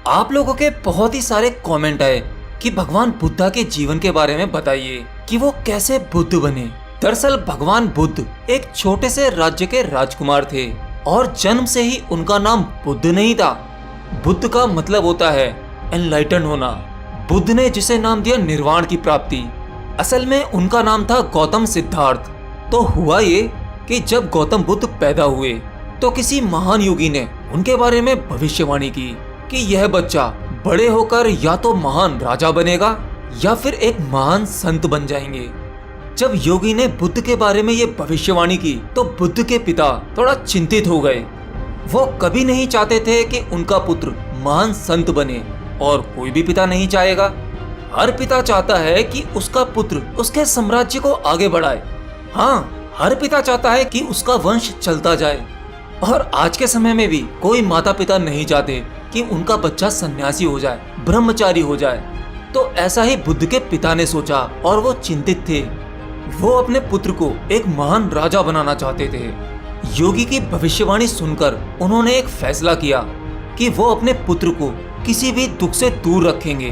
आप लोगों के बहुत ही सारे कमेंट आए कि भगवान बुद्धा के जीवन के बारे में बताइए कि वो कैसे बुद्ध बने। दरअसल भगवान बुद्ध एक छोटे से राज्य के राजकुमार थे और जन्म से ही उनका नाम बुद्ध नहीं था। बुद्ध का मतलब होता है एनलाइटन होना। बुद्ध ने जिसे नाम दिया निर्वाण की प्राप्ति। असल में उनका नाम था गौतम सिद्धार्थ। तो हुआ ये कि जब गौतम बुद्ध पैदा हुए तो किसी महान योगी ने उनके बारे में भविष्यवाणी की कि यह बच्चा बड़े होकर या तो महान राजा बनेगा या फिर एक महान संत बन जाएंगे। जब योगी ने बुद्ध के बारे में ये भविष्यवाणी की तो बुद्ध के पिता थोड़ा चिंतित हो गए। वो कभी नहीं चाहते थे कि उनका पुत्र महान संत बने, और कोई भी पिता नहीं चाहेगा। हर पिता चाहता है कि उसका पुत्र उसके साम्राज्य को आगे बढ़ाए। हाँ, हर पिता चाहता है कि उसका वंश चलता जाए। और आज के समय में भी कोई माता पिता नहीं चाहते कि उनका बच्चा सन्यासी हो जाए, ब्रह्मचारी हो जाए। तो ऐसा ही बुद्ध के पिता ने सोचा और वो चिंतित थे। वो अपने पुत्र को एक महान राजा बनाना चाहते थे। योगी की भविष्यवाणी सुनकर उन्होंने एक फैसला किया कि वो अपने पुत्र को किसी भी दुख से दूर रखेंगे,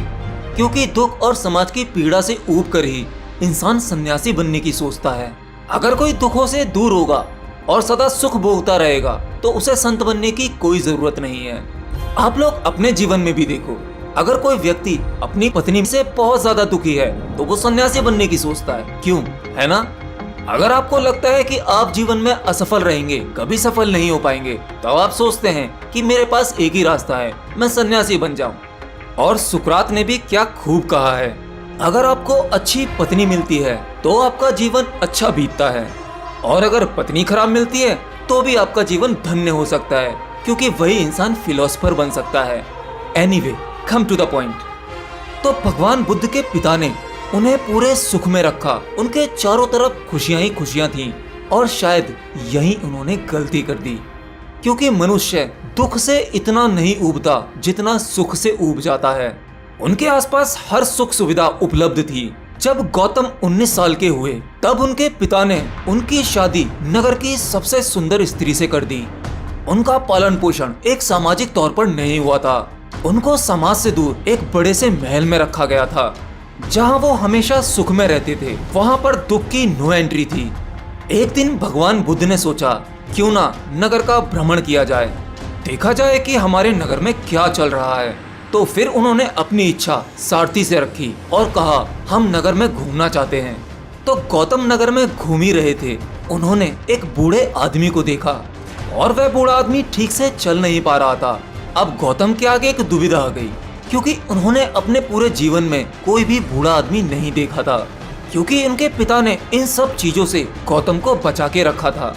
क्योंकि दुख और समाज की पीड़ा से ऊब कर ही इंसान सन्यासी बनने की सोचता है। अगर कोई दुखों से दूर होगा और सदा सुख भोगता रहेगा तो उसे संत बनने की कोई जरूरत नहीं है। आप लोग अपने जीवन में भी देखो, अगर कोई व्यक्ति अपनी पत्नी से बहुत ज्यादा दुखी है तो वो सन्यासी बनने की सोचता है। क्यों, है ना? अगर आपको लगता है कि आप जीवन में असफल रहेंगे, कभी सफल नहीं हो पाएंगे, तो आप सोचते हैं कि मेरे पास एक ही रास्ता है, मैं सन्यासी बन जाऊं। और सुकरात ने भी क्या खूब कहा है, अगर आपको अच्छी पत्नी मिलती है तो आपका जीवन अच्छा बीतता है, और अगर पत्नी खराब मिलती है तो भी आपका जीवन धन्य हो सकता है, क्योंकि वही इंसान फिलोसफर बन सकता है। Anyway, come to the point. तो भगवान बुद्ध के पिता ने उन्हें पूरे सुख में रखा। उनके चारों तरफ खुशियां ही खुशियां थीं, और शायद यही उन्होंने गलती कर दी, क्योंकि मनुष्य दुख से इतना नहीं ऊबता जितना सुख से ऊब जाता है। उनके आसपास हर सुख सुविधा उपलब्ध थी। जब गौतम 19 साल के हुए तब उनके पिता ने उनकी शादी नगर की सबसे सुंदर स्त्री से कर दी। उनका पालन पोषण एक सामाजिक तौर पर नहीं हुआ था। उनको समाज से दूर एक बड़े से महल में रखा गया था, जहां वो हमेशा सुख में रहते थे। वहां पर दुख की नो एंट्री थी। एक दिन भगवान बुद्ध ने सोचा, क्यों ना नगर का भ्रमण किया जाए, देखा जाए कि हमारे नगर में क्या चल रहा है। तो फिर उन्होंने अपनी इच्छा सारथी से रखी और कहा, हम नगर में घूमना चाहते हैं। तो गौतम नगर में घूम ही रहे थे, उन्होंने एक बूढ़े आदमी को देखा, और वह बूढ़ा आदमी ठीक से चल नहीं पा रहा था। अब गौतम के आगे एक दुविधा आ गई, क्योंकि उन्होंने अपने पूरे जीवन में कोई भी बूढ़ा आदमी नहीं देखा था, क्योंकि उनके पिता ने इन सब चीजों से गौतम को बचा के रखा था।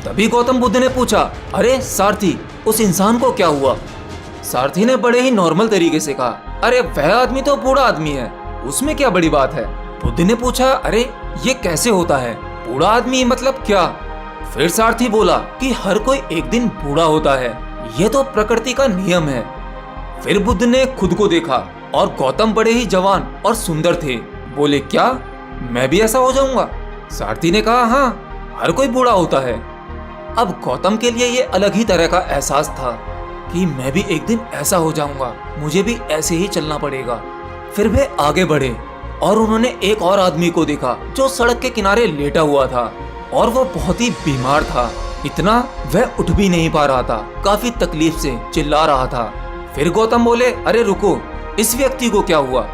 तभी गौतम बुद्ध ने पूछा, अरे सारथी, उस इंसान को क्या हुआ? सारथी ने बड़े ही नॉर्मल तरीके से कहा, अरे वह आदमी तो बूढ़ा आदमी है, उसमें क्या बड़ी बात है। बुद्ध ने पूछा, अरे ये कैसे होता है, बूढ़ा आदमी मतलब क्या? फिर सारथी बोला कि हर कोई एक दिन बूढ़ा होता है, ये तो प्रकृति का नियम है। फिर बुद्ध ने खुद को देखा और गौतम बड़े ही जवान और सुंदर थे। बोले, क्या मैं भी ऐसा हो जाऊंगा? सारथी ने कहा, हाँ, हर कोई बूढ़ा होता है। अब गौतम के लिए ये अलग ही तरह का एहसास था कि मैं भी एक दिन ऐसा हो जाऊंगा, मुझे भी ऐसे ही चलना पड़ेगा। फिर वे आगे बढ़े और उन्होंने एक और आदमी को देखा जो सड़क के किनारे लेटा हुआ था, और वो बहुत ही बीमार था। इतना वह उठ भी नहीं पा रहा था, काफी तकलीफ से चिल्ला रहा था। फिर गौतम बोले, अरे रुको, इस व्यक्ति को क्या हुआ,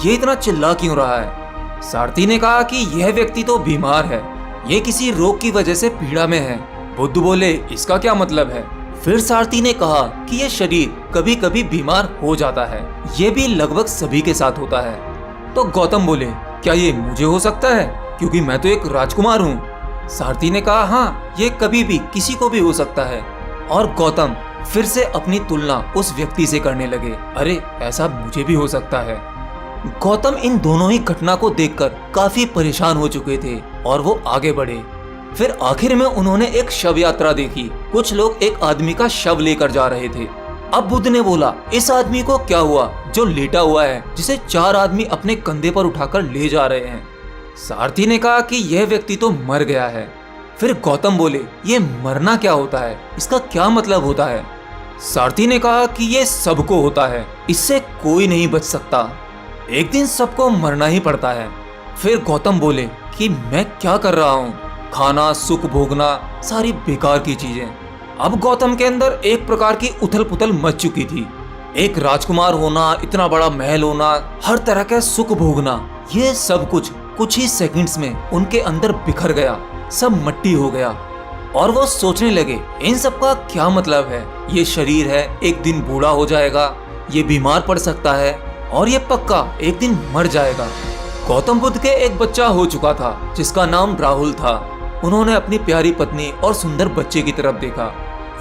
ये इतना चिल्ला क्यों रहा है? सारथी ने कहा कि यह व्यक्ति तो बीमार है, ये किसी रोग की वजह से पीड़ा में है। बुद्ध बोले, इसका क्या मतलब है? फिर सारथी ने कहा कि यह शरीर कभी कभी बीमार हो जाता है, ये भी लगभग सभी के साथ होता है। तो गौतम बोले, क्या ये मुझे हो सकता है, क्योंकि मैं तो एक राजकुमार हूँ? सारथी ने कहा, हाँ, ये कभी भी किसी को भी हो सकता है। और गौतम फिर से अपनी तुलना उस व्यक्ति से करने लगे, अरे ऐसा मुझे भी हो सकता है। गौतम इन दोनों ही घटना को देखकर काफी परेशान हो चुके थे और वो आगे बढ़े। फिर आखिर में उन्होंने एक शव यात्रा देखी। कुछ लोग एक आदमी का शव लेकर जा रहे थे। अब बुद्ध ने बोला, इस आदमी को क्या हुआ जो लेटा हुआ है, जिसे 4 आदमी अपने कंधे पर उठाकर ले जा रहे हैं? सारथी ने कहा कि यह व्यक्ति तो मर गया है। फिर गौतम बोले, ये मरना क्या होता है, इसका क्या मतलब होता है? सारथी ने कहा कि ये सबको होता है, इससे कोई नहीं बच सकता, एक दिन सबको मरना ही पड़ता है। फिर गौतम बोले कि मैं क्या कर रहा हूँ, खाना सुख भोगना सारी बेकार की चीजें। अब गौतम के अंदर एक प्रकार की उथल पुथल मच चुकी थी। एक राजकुमार होना, इतना बड़ा महल होना, हर तरह का सुख भोगना, ये सब कुछ ही सेकंड्स में उनके अंदर बिखर गया, सब मट्टी हो गया। और वो सोचने लगे इन सब का क्या मतलब है, ये शरीर है, एक दिन बूढ़ा हो जाएगा, ये बीमार पड़ सकता है और ये पक्का एक दिन मर जाएगा। गौतम बुद्ध के एक बच्चा हो चुका था जिसका नाम राहुल था। उन्होंने अपनी प्यारी पत्नी और सुंदर बच्चे की तरफ देखा।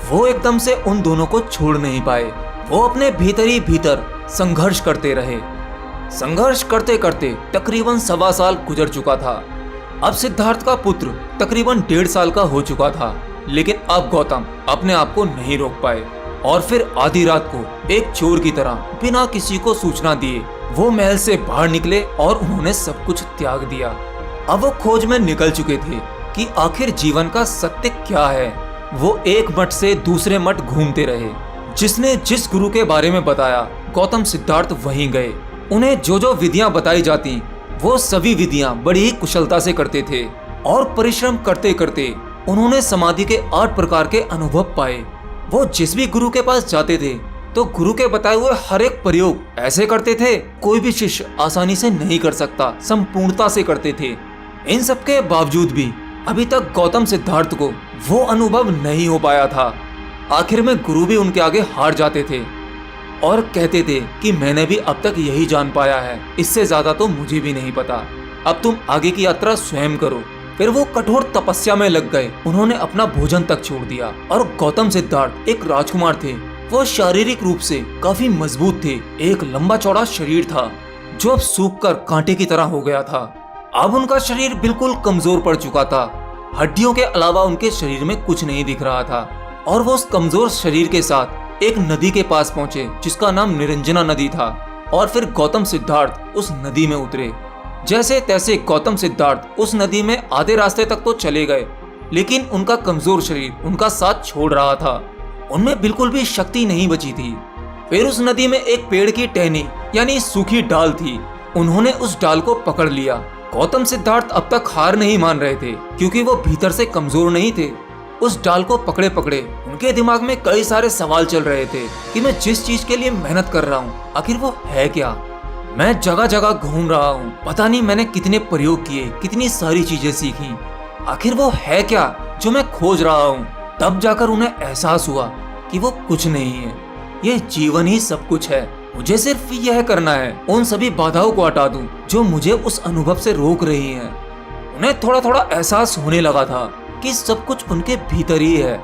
वो एकदम से उन दोनों को छोड़ नहीं पाए। वो अपने भीतर ही भीतर संघर्ष करते रहे। संघर्ष करते करते तकरीबन 1.25 साल गुजर चुका था। अब सिद्धार्थ का पुत्र तकरीबन 1.5 साल का हो चुका था, लेकिन अब गौतम अपने आप को नहीं रोक पाए और फिर आधी रात को एक चोर की तरह बिना किसी को सूचना दिए वो महल से बाहर निकले और उन्होंने सब कुछ त्याग दिया। अब वो खोज में निकल चुके थे कि आखिर जीवन का सत्य क्या है। वो एक मठ से दूसरे मठ घूमते रहे। जिसने जिस गुरु के बारे में बताया, गौतम सिद्धार्थ वहीं गए। उन्हें जो जो विधियां बताई जाती, वो सभी विधियां बड़ी ही कुशलता से करते थे और परिश्रम करते करते उन्होंने समाधि के 8 प्रकार के अनुभव पाए। वो जिस भी गुरु के पास जाते थे तो गुरु के बताए हुए हर एक प्रयोग ऐसे करते थे, कोई भी शिष्य आसानी से नहीं कर सकता, संपूर्णता से करते थे। इन सब के बावजूद भी अभी तक गौतम सिद्धार्थ को वो अनुभव नहीं हो पाया था। आखिर में गुरु भी उनके आगे हार जाते थे और कहते थे कि मैंने भी अब तक यही जान पाया है, इससे ज्यादा तो मुझे भी नहीं पता, अब तुम आगे की यात्रा स्वयं करो। फिर वो कठोर तपस्या में लग गए। उन्होंने अपना भोजन तक छोड़ दिया। और गौतम सिद्धार्थ एक राजकुमार थे। वो शारीरिक रूप से काफी मजबूत थे। एक लंबा चौड़ा शरीर था जो अब सूख कर कांटे की तरह हो गया था। अब उनका शरीर बिल्कुल कमजोर पड़ चुका था। हड्डियों के अलावा उनके शरीर में कुछ नहीं दिख रहा था। और वो उस कमजोर शरीर के साथ एक नदी के पास पहुंचे जिसका नाम निरंजना नदी था। और फिर गौतम सिद्धार्थ उस नदी में उतरे। जैसे तैसे गौतम सिद्धार्थ उस नदी में आधे रास्ते तक तो चले गए, लेकिन उनका कमजोर शरीर उनका साथ छोड़ रहा था। उनमें बिल्कुल भी शक्ति नहीं बची थी। फिर उस नदी में एक पेड़ की टहनी यानी सूखी डाल थी। उन्होंने उस डाल को पकड़ लिया। गौतम सिद्धार्थ अब तक हार नहीं मान रहे थे क्योंकि वो भीतर से कमजोर नहीं थे। उस डाल को पकड़े पकड़े उनके दिमाग में कई सारे सवाल चल रहे थे कि मैं जिस चीज के लिए मेहनत कर रहा हूँ आखिर वो है क्या। मैं जगह जगह घूम रहा हूँ, पता नहीं मैंने कितने प्रयोग किए, कितनी सारी चीजें सीखी, आखिर वो है क्या जो मैं खोज रहा हूँ। तब जाकर उन्हें एहसास हुआ कि वो कुछ नहीं है, ये जीवन ही सब कुछ है। मुझे सिर्फ यह करना है, उन सभी बाधाओं को हटा दूं जो मुझे उस अनुभव से रोक रही हैं। उन्हें थोड़ा थोड़ा एहसास होने लगा था कि सब कुछ उनके भीतर ही है।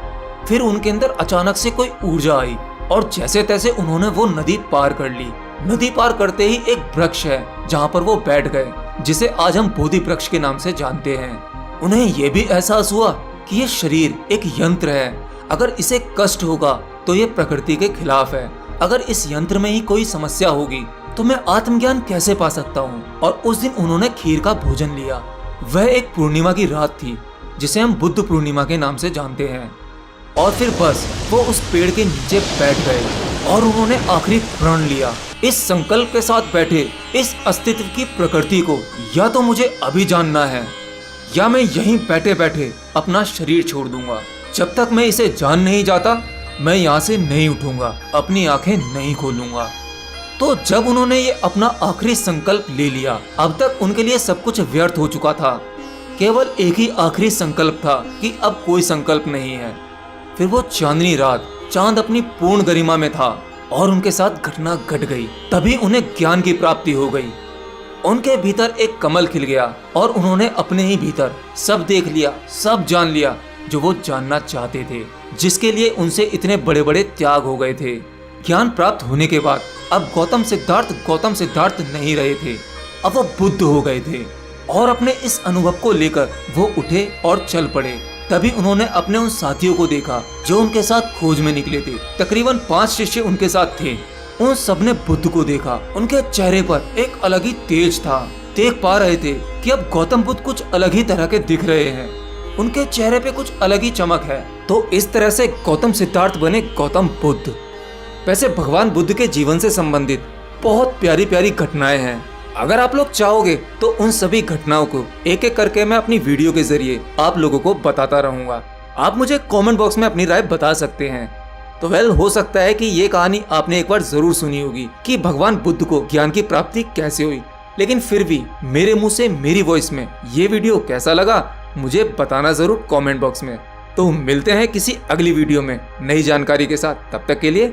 फिर उनके अंदर अचानक से कोई ऊर्जा आई और जैसे तैसे उन्होंने वो नदी पार कर ली। नदी पार करते ही एक वृक्ष है जहाँ पर वो बैठ गए, जिसे आज हम बोधि वृक्ष के नाम से जानते हैं। उन्हें यह भी एहसास हुआ कि ये शरीर एक यंत्र है। अगर इसे कष्ट होगा तो ये प्रकृति के खिलाफ है। अगर इस यंत्र में ही कोई समस्या होगी तो मैं आत्मज्ञान कैसे पा सकता हूँ। और उस दिन उन्होंने खीर का भोजन लिया। वह एक पूर्णिमा की रात थी जिसे हम बुद्ध पूर्णिमा के नाम से जानते हैं। और फिर बस वो उस पेड़ के नीचे बैठ गए और उन्होंने आखिरी प्रण लिया। इस संकल्प के साथ बैठे, इस अस्तित्व की प्रकृति को या तो मुझे अभी जानना है या मैं यहीं बैठे बैठे अपना शरीर छोड़ दूंगा। जब तक मैं इसे जान नहीं जाता मैं यहाँ से नहीं उठूंगा, अपनी आंखें नहीं खोलूंगा। तो जब उन्होंने ये अपना आखिरी संकल्प ले लिया, अब तक उनके लिए सब कुछ व्यर्थ हो चुका था। केवल एक ही आखिरी संकल्प था कि अब कोई संकल्प नहीं है। फिर वो चांदनी रात, चांद अपनी पूर्ण गरिमा में था और उनके साथ घटना घट गई। तभी उन्हें ज्ञान की प्राप्ति हो गई। उनके भीतर एक कमल खिल गया और उन्होंने अपने ही भीतर सब देख लिया, सब जान लिया जो वो जानना चाहते थे, जिसके लिए उनसे इतने बड़े बड़े त्याग हो गए थे। ज्ञान प्राप्त होने के बाद अब गौतम सिद्धार्थ नहीं रहे थे, अब वो बुद्ध हो गए थे। और अपने इस अनुभव को लेकर वो उठे और चल पड़े। तभी उन्होंने अपने उन साथियों को देखा जो उनके साथ खोज में निकले थे। तकरीबन 5 शिष्य उनके साथ थे। उन सबने बुद्ध को देखा। उनके चेहरे पर एक अलग ही तेज था। देख पा रहे थे कि अब गौतम बुद्ध कुछ अलग ही तरह के दिख रहे हैं। उनके चेहरे पे कुछ अलग ही चमक है। तो इस तरह से गौतम सिद्धार्थ बने गौतम बुद्ध। वैसे भगवान बुद्ध के जीवन से संबंधित बहुत प्यारी प्यारी घटनाएं हैं। अगर आप लोग चाहोगे तो उन सभी घटनाओं को एक एक करके मैं अपनी वीडियो के जरिए आप लोगों को बताता रहूंगा। आप मुझे कमेंट बॉक्स में अपनी राय बता सकते हैं। तो हो सकता है कि ये कहानी आपने एक बार जरूर सुनी होगी कि भगवान बुद्ध को ज्ञान की प्राप्ति कैसे हुई, लेकिन फिर भी मेरे मुंह से मेरी वॉइस में ये वीडियो कैसा लगा मुझे बताना जरूर कमेंट बॉक्स में। तो मिलते हैं किसी अगली वीडियो में नई जानकारी के साथ। तब तक के लिए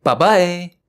बाय बाय।